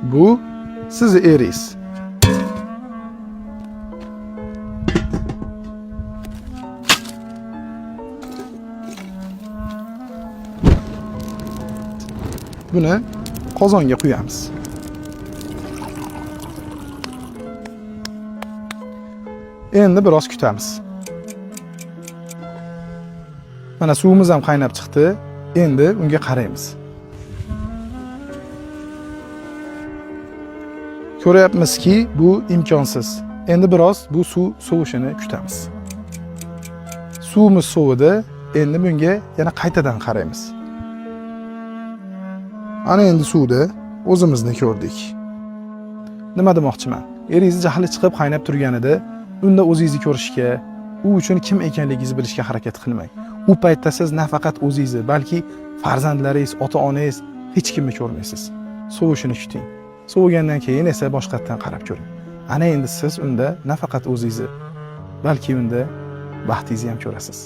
Bu sizni eringiz. Buni qozonga quyamiz. Endi biroz kutamiz. Mana suvimiz ham qaynab chiqdi. Endi unga qaraymiz. Ko'ryapmizki, bu imkonsiz. Endi biroz bu suv sovishini kutamiz. Suvimiz sovidi. Endi bunga yana qaytadan qaraymiz. Ana endi suvda o'zimizni ko'rdik. Nima demoqchiman? Eringizni jahli chiqib qaynab turganida unda o'zingizni ko'rishga, u uchun kim ekanligingizni bilishga harakat qilmang. U paytda siz nafaqat o'zingizni, balki farzandlaringiz, ota-onangiz hech kimni ko'rmaysiz. Sovishini kuting. Sovigandan keyin esa boshqatdan qarab ko'ring. Ana endi siz unda nafaqat o'zingizni, balki unda baxtingizni ham ko'rasiz.